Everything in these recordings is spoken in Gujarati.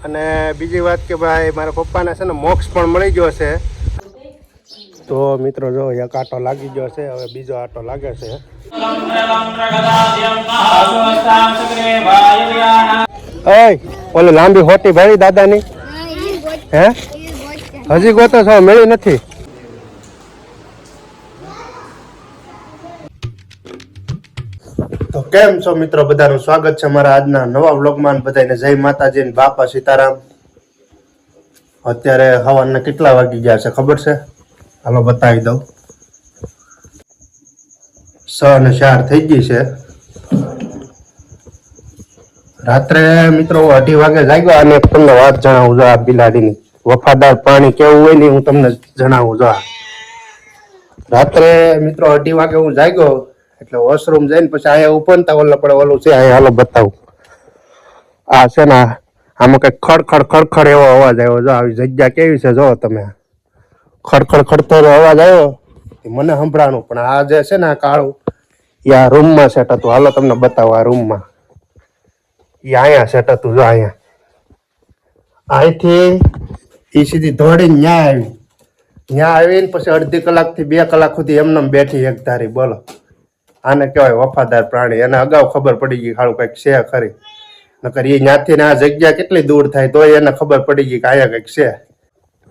અને બીજી વાત કે ભાઈ મારા પપ્પાને છે ને મોક્ષ પણ મળી ગયો છે. તો મિત્રો જો એક આટો લાગી ગયો છે, હવે બીજો આટો લાગે છે. ઓલી લાંબી હોટી ભાઈ દાદાની હે હજી ગોતો છો, મળી નથી. તો કેમ છો મિત્રો, બધાનું સ્વાગત છે મારા આજના નવા વ્લોગમાં. બધાને જય માતાજી ને બાપા સીતારામ. અત્યારે સવારના કેટલા વાગી ગયા છે ખબર છે? હાલો બતાવી દઉં. 6:04 થઈ ગઈ છે. રાત્રે મિત્રો 2:30 વાગે જાગ્યો અને તમને વાત જણાવું જો. આ બિલાડીની વફાદાર પ્રાણી કેવું હોય ને હું તમને જણાવું જો. રાત્રે મિત્રો 2:30 વાગે હું જાગ્યો એટલે વોશરૂમ જઈને પછી અહીંયા ઉપનતા પડે ઓલું છે અહીંયા. હાલો બતાવું. આ છે ને આમાં કઈ ખડખડ ખડખડ એવો અવાજ આવ્યો. જો આવી જગ્યા કેવી છે જો તમે. ખડખડ ખડતો અવાજ આવ્યો મને સંભળાણું. પણ આ જે છે ને આ કાળું એ આ રૂમમાં સેટ હતું. હાલો તમને બતાવો. આ રૂમમાં એ અહીંયા સેટ હતું જો. અહીંયા અહીંથી એ સીધી દોડીને ન્યા આવી. ત્યાં આવીને પછી અડધી કલાકથી 2 કલાક સુધી એમને બેઠી એક ધારી. બોલો આને કહેવાય વફાદાર પ્રાણી. એને અગાઉ ખબર પડી ગઈ ખાડું કંઈક છે ખરી. નકર એ ત્યાંથી આ જગ્યા કેટલી દૂર થાય તોય એને ખબર પડી ગઈ કે અહીંયા કંઈક છે.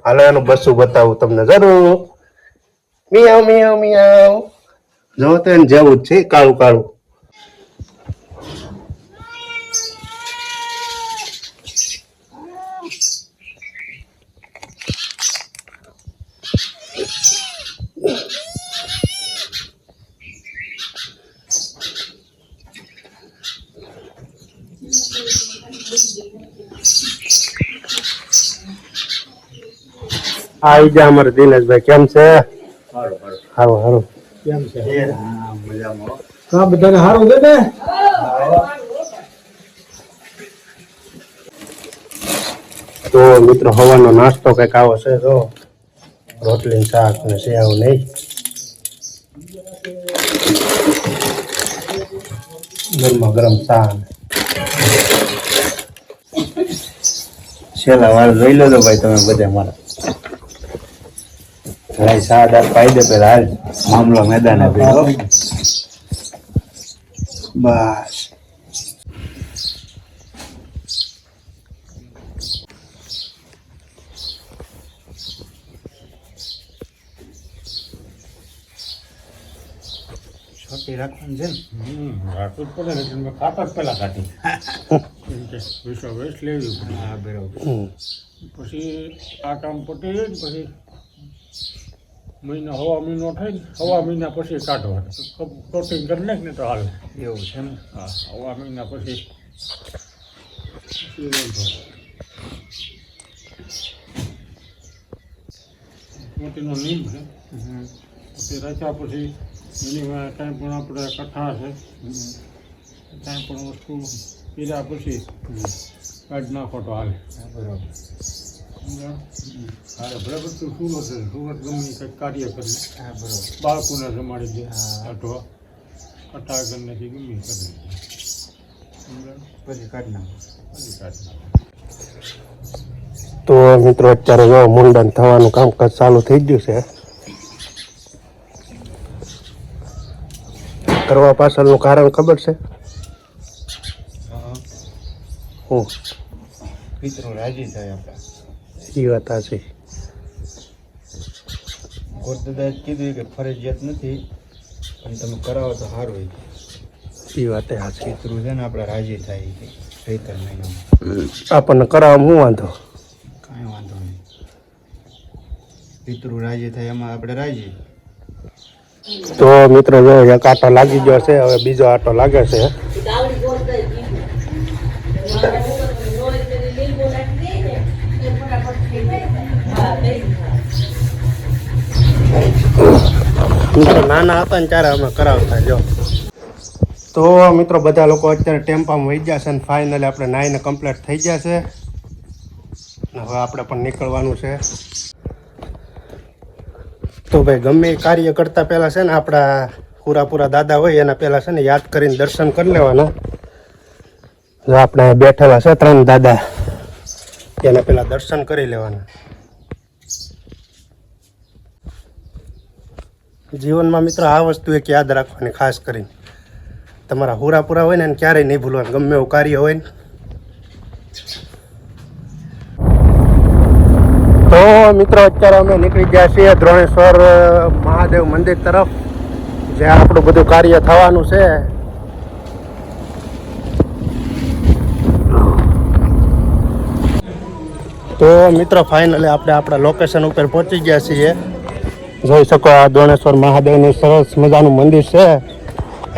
હાલો એનું બસું બતાવું તમને જરૂર. મિયાવ મિયાવ મિયાવ. જો તો એને જેવું જ છે કાળું કાળું. આવી જા અમારે દિનેશભાઈ. કેમ છે? સારું સારું. કેમ છે? મજામાં. બધાને સારું છે ને? તો મિત્રો હવાનો નાસ્તો કઈક આવો છે જો. રોટલી શાક ને સેવ નહીં. ગરમા ગરમ ચા. છેલ્લા વાર જોઈ લેજો ભાઈ તમે બધા મારા. ભાઈ સાદા પાઈ દે પેલા હાલ મામલો મેદાન આપી બસ. છોટી રાખવાની છે ને? રાખવું જ પડે ને. મેં કાપા પેલા કાઢી વિશ્વ વેસ્ટ લેવી. હા બરાબર. પછી આ કામ પતી જાય ને પછી હવા મહિનો થાય ને હવા મહિના પછી કાઢવાનું. કોટિંગ કરી નાખ ને તો હાલ. એવું છે ને? હા હવા મહિના પછી મોતીનો નીમ છે. પછી રાખ્યા પછી એની કાંઈ પણ આપણે કઠા છે કાંઈ પણ વસ્તુ પીર્યા પછી કાઢી નાખો તો હાલે. બરાબર. હા બરાબર. તું સુરત છે. સુરત ગમે કંઈક કાર્ય કરી. હા બરાબર. બાળકોને જમાડી દે. કાઢવા કઠા કરીને ગમે કરી પછી કાઢી નાખો. પછી કાઢી નાખો. તો મિત્રો અત્યારે જો મુંડન થવાનું કામકાજ ચાલુ થઈ ગયું છે. કરવા પાછળનું કારણ ખબર છે? હું પિતૃ રાજી થાય આપણા. એ વાત છે. ગોરદાદાએ કીધું કે ફરજિયાત નથી પણ તમે કરાવો તો સારું હોય. એ વાત આ પિતૃ છે ને આપણા રાજી થાય ચૈત્ર મહિનામાં. આપણને કરાવવામાં શું વાંધો? કાંઈ વાંધો નહીં. પિતૃ રાજી થાય એમાં આપણે રાજી. તો મિત્રો જો એક આટો લાગી ગયો છે, હવે બીજો આટો લાગે છે. નાના હતા ને ત્યારે અમે કરાવતા. જો તો મિત્રો બધા લોકો અત્યારે ટેમ્પામાં વહી ગયા છે અને ફાઇનલી આપણે નાઈને કમ્પ્લીટ થઈ ગયા છે. હવે આપણે પણ નીકળવાનું છે. તો ભાઈ ગમે કાર્ય કરતા પહેલાં છે ને આપણા પૂરા દાદા હોય એના પહેલાં છે ને યાદ કરીને દર્શન કરી લેવાના. જો આપણે બેઠેલા છે 3 દાદા. તેના પહેલા દર્શન કરી લેવાના. જીવનમાં મિત્રો આ વસ્તુ એક યાદ રાખવાની, ખાસ કરીને તમારા હુરા પૂરા હોય ને એને ક્યારેય નહીં ભૂલવાનું, ગમે એવું કાર્ય હોય ને. તો મિત્રો અત્યારે અમે નીકળી ગયા છીએ દ્રોણેશ્વર મહાદેવ મંદિર તરફ, જ્યાં આપણું બધું કાર્ય થવાનું છે. તો મિત્રો ફાઇનલી આપણે આપણા લોકેશન ઉપર પહોંચી ગયા છીએ. જોઈ શકો આ દ્રોણેશ્વર મહાદેવનું સરસ મજાનું મંદિર છે.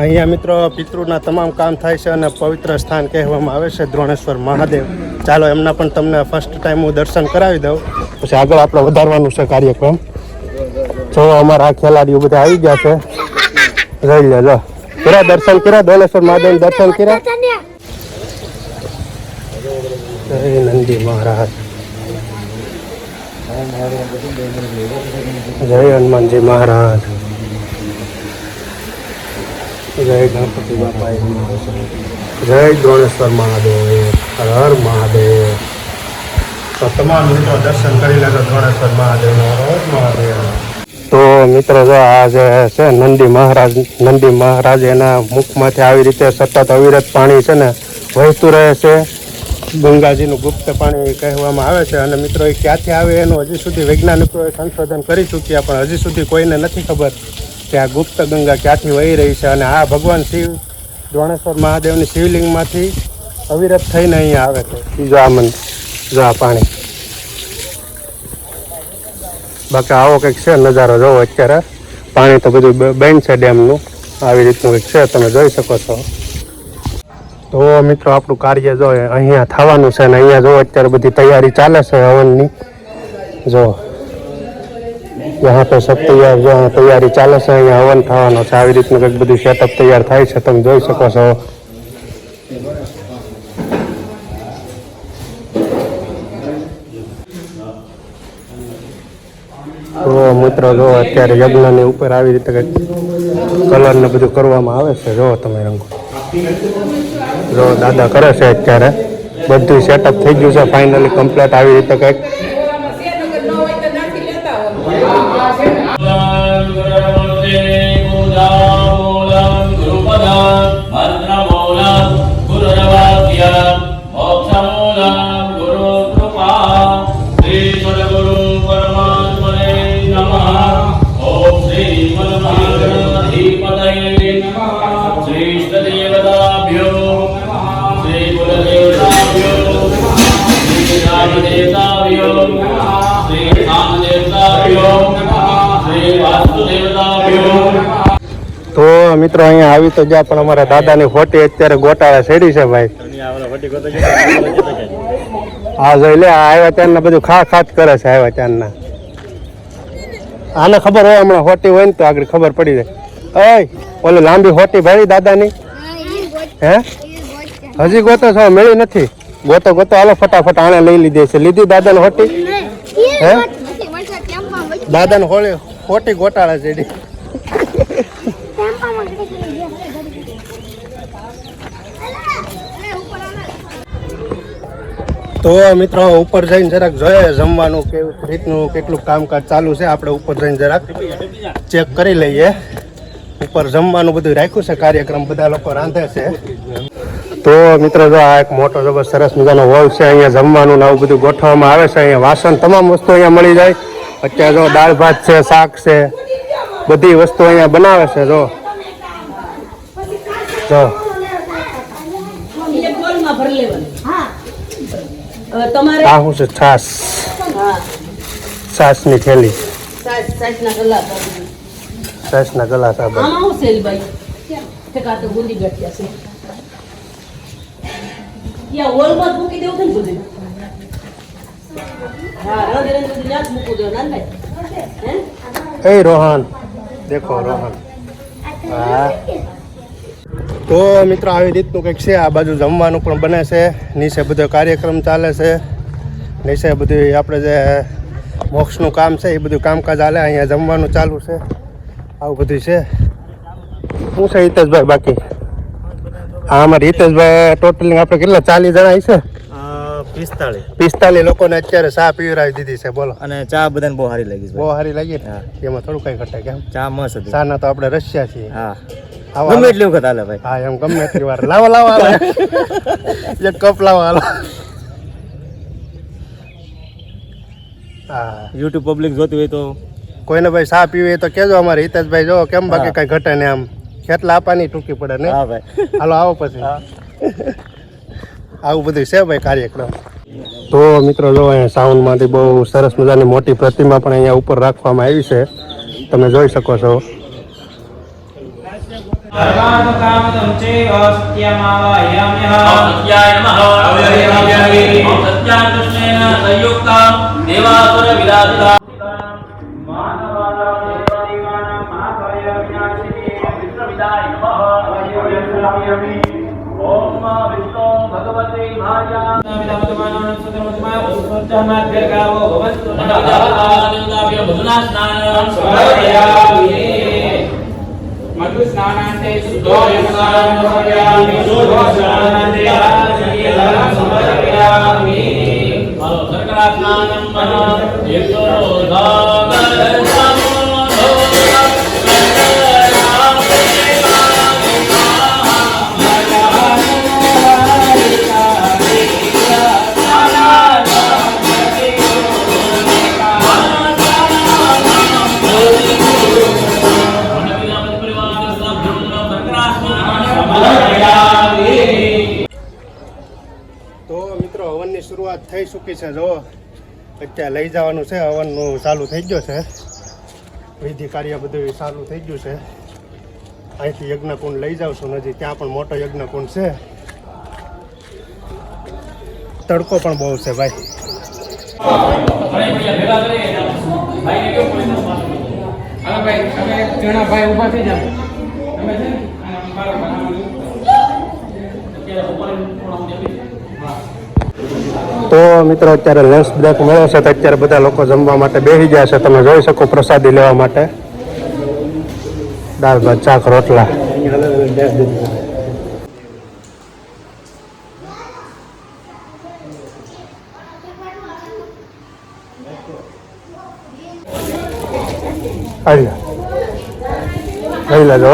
અહીંયા મિત્રો પિતૃના તમામ કામ થાય છે અને પવિત્ર સ્થાન કહેવામાં આવે છે દ્રોણેશ્વર મહાદેવ. ચાલો એમના પણ તમને ફર્સ્ટ ટાઈમ હું દર્શન કરાવી દઉં, પછી આગળ આપણે વધારવાનું છે કાર્યક્રમ. જો અમારા ખેલાડીઓ બધા આવી ગયા છે, જોઈ લેજો. કર્યા દર્શન કર્યા, દ્રોણેશ્વર મહાદેવ દર્શન કર્યા. જય નંદી મહારાજ, જય હનુમાનજી મહારાજ, જય ગણપતિ બાપા, જય દ્રોણેશ્વર મહાદેવ, હર હર મહાદેવ. તો તમામ મિત્રો દર્શન કરી લેજો દ્રોણેશ્વર મહાદેવ, હર હર મહાદેવ. તો મિત્રો જો આ જે છે નંદી મહારાજ એના મુખમાંથી આવી રીતે સતત અવિરત પાણી છે ને વહેતું રહે છે. ગંગાજીનું ગુપ્ત પાણી કહેવામાં આવે છે. અને મિત્રો એ ક્યાંથી આવે એનું હજી સુધી વૈજ્ઞાનિકોએ સંશોધન કરી ચૂક્યા, પણ હજી સુધી કોઈને નથી ખબર કે આ ગુપ્ત ગંગા ક્યાંથી વહી રહી છે. અને આ ભગવાન શિવ દ્રોણેશ્વર મહાદેવની શિવલિંગમાંથી અવિરત થઈને અહીંયા આવે છે. જો આ જો આ પાણી, બાકી આવો કંઈક છે નજારો. જોવો અત્યારે પાણી તો બધું બંધ છે ડેમનું, આવી રીતનું કંઈક છે, તમે જોઈ શકો છો. તો મિત્રો આપણું કાર્ય જો અહીંયા થવાનું છે, ને અહીંયા જો અત્યારે બધી તૈયારી ચાલે છે હવનની. જો यहाँ पे सब तैयार जो तैयारी चाले છે, અહીંયા હવન થવાનો છે. આવી રીતનું કંઈક બધું સેટઅપ તૈયાર થાય છે, તમે જોઈ શકો છો. તો મિત્રો જો અત્યારે યજ્ઞની ઉપર આવી રીતે કંઈક કલર ને બધું કરવામાં આવે છે. જો તમે રંગો જો દાદા કરે છે, અત્યારે બધું સેટઅપ થઈ ગયું છે ફાઇનલી કમ્પ્લીટ. આવી રીતે કંઈક તો મિત્રો અહીંયા આવી તો જ્યાં પણ અમારા દાદાની ફોટી અત્યારે ગોટાળા ચડી છે ભાઈ. હા જોઈ લે, આવ્યા ત્યારના બધું ખાત કરે છે. આવ્યા ત્યારના આને ખબર હોય, હમણાં હોટી હોય ને તો આગળ ખબર પડી જાય. ઓલી લાંબી હોટી ભાઈ દાદાની હે હજી ગોતો છો? મેળી નથી. ગોતો હાલો ફટાફટ આને લઈ લીધી છે. લીધી દાદાની હોટી? હે દાદાની હોટી ગોટાળા ચડી. તો મિત્રો ઉપર જઈને જરાક જોઈએ જમવાનું કેવું રીતનું કેટલું કામકાજ ચાલુ છે. આપણે ઉપર જઈને જરાક ચેક કરી લઈએ. ઉપર જમવાનું બધું રાખ્યું છે, કાર્યક્રમ બધા લોકો રાંધે છે. તો મિત્રો જો આ એક મોટો જબરદસ્ત સરસ મજાનો હોલ છે. અહીંયા જમવાનું ને આવું બધું ગોઠવવામાં આવે છે. અહીંયા વાસણ તમામ વસ્તુ અહીંયા મળી જાય. અત્યારે જો દાળ ભાત છે, શાક છે, બધી વસ્તુ અહીંયા બનાવે છે. જો જો આ શું છે? છાસની થેલી, છાસના ગલાસ. આ એ રોહન દેખો, રોહન. હા તો મિત્રો આવી રીતનું કંઈક છે. આ બાજુ જમવાનું પણ બને છે, નીચે બધો કાર્યક્રમ ચાલે છે. નીચે બધું આપણે જે મોક્ષનું કામ છે એ બધું કામકાજ ચાલે. અહીંયા જમવાનું ચાલુ છે. આવું બધું છે. શું છે હિતેશભાઈ? બાકી હા અમારે હિતેશભાઈ ટોટલી આપણે કેટલા 40 જણા છે? 45 લોકોને અત્યારે ચા પીવરાવી દીધી છે. બોલો. અને ચા બધાને બહુ સારી લાગી છે. બહુ સારી લાગી ને? એમાં થોડું કઈ ઘટે કેમ? ચા મસ્ત હતી. ચા ના તો આપણે રશિયા છીએ. હા આવા ગમે એટલી વખત હાલે ભાઈ. હા એમ ગમે એટલી વાર લાવો એક કપ લાવો હાલો. હા યુટ્યુબ પબ્લિક જોતી હોય તો કોઈને ભાઈ ચા પીવી તો કેજો. અમારે હિતેશભાઈ જો કેમ બાકી કઈ ઘટે ને આમ કેટલા આપવાની ટૂંકી પડે ને. હા ભાઈ હાલો આવો પછી. આવું બધું છે ભાઈ કાર્યક્રમ. તો મિત્રો જો અહીંયા સાઉન્ડમાંથી બહુ સરસ મજાની મોટી પ્રતિમા પણ અહીંયા ઉપર રાખવામાં આવી છે. તમે જોઈ શકો છો. ओम विष्णु भगवते भार्या विदावतमानं सुतमतमाय उस्मत्तमात् दीर्घावो भवन्तु नमः मधुना स्नानं समर्पयामि मधु स्नानान्ते शुद्धोऽयं स्नानं समर्पयामि शुद्धो स्नानान्ते आचर्यं समर्पयामि शर्करा स्नानं मनः यतो હવનની શરૂઆત થઈ ચૂકી છે. જો અત્યારે લઈ જવાનું છે. હવનનું ચાલુ થઈ ગયો છે. વિધિ કાર્ય બધું ચાલુ થઈ ગયું છે. અહીંથી યજ્ઞકુંડ લઈ જાઉં છું નજીક. ત્યાં પણ મોટો યજ્ઞકુંડ છે. તડકો પણ બહુ છે ભાઈ. તો મિત્રો અત્યારે લંચ બ્રેક મળ્યો છે. તો અત્યારે બધા લોકો જમવા માટે બેસી ગયા છે. તમે જોઈ શકો પ્રસાદી લેવા માટે. દાળ ભાત શાક રોટલા. લઈ લેજો.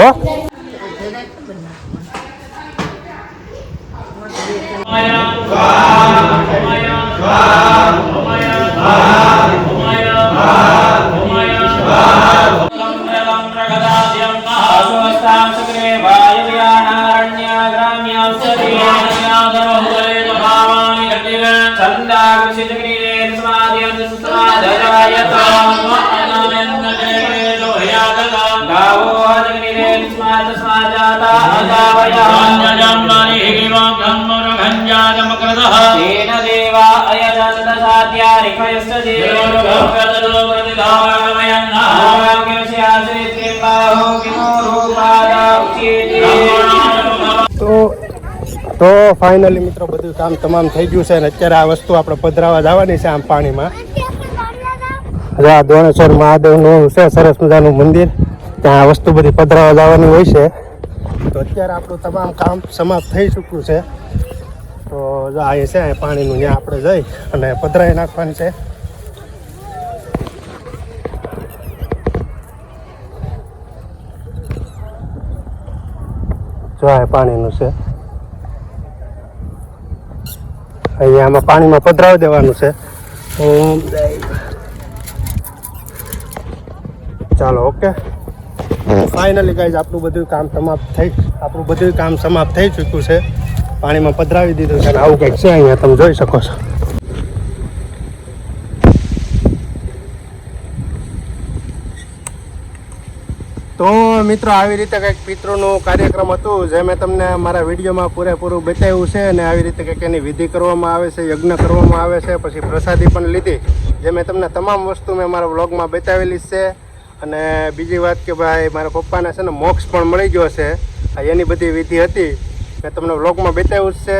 તો ફાઇનલી મિત્રો બધું કામ તમામ થઈ ગયું છે. અને અત્યારે આ વસ્તુ આપણે પધરાવા જવાની છે આમ પાણીમાં. આ દોણેશ્વર મહાદેવનું છે સરસ મજાનું મંદિર. ત્યાં આ વસ્તુ બધી પધરાવા જવાની હોય છે. તો અત્યારે આપણું તમામ કામ સમાપ્ત થઈ ચૂક્યું છે. તો જો આ છે પાણીનું ત્યાં આપણે જઈ અને પધરાવી નાખવાની છે. જો આ પાણીનું છે. અહીંયા આમાં પાણીમાં પધરાવી દેવાનું છે. ચાલો ઓકે. ફાઇનલી ગાઈઝ આપણું બધું કામ સમાપ્ત થઈ ચૂક્યું છે. પાણીમાં પધરાવી દીધું છે. અને આવું કંઈક છે અહીંયા તમે જોઈ શકો છો. તો મિત્રો આવી રીતે કંઈક પિતૃનું કાર્યક્રમ હતું જે મેં તમને મારા વિડીયોમાં પૂરેપૂરું બતાવ્યું છે. અને આવી રીતે કંઈક એની વિધિ કરવામાં આવે છે, યજ્ઞ કરવામાં આવે છે, પછી પ્રસાદી પણ લીધી. જે મેં તમને તમામ વસ્તુ મેં મારા વ્લોગમાં બતાવેલી છે. અને બીજી વાત કે ભાઈ મારા પપ્પાને છે ને મોક્ષ પણ મળી ગયો છે. એની બધી વિધિ હતી મેં તમને વ્લોગમાં બતાવ્યું જ છે.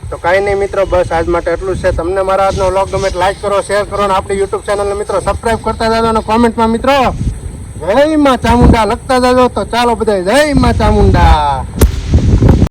તો કાંઈ નહીં મિત્રો, બસ આજ માટે એટલું જ છે. તમને મારા આજનો વ્લોગ ગમે લાઈક કરો, શેર કરો અને આપણી યુટ્યુબ ચેનલને મિત્રો સબસ્ક્રાઈબ કરતા જાજો. અને કોમેન્ટમાં મિત્રો જય માં ચામુંડા લખતા જાજો. તો ચાલો બધા જય માં ચામુંડા.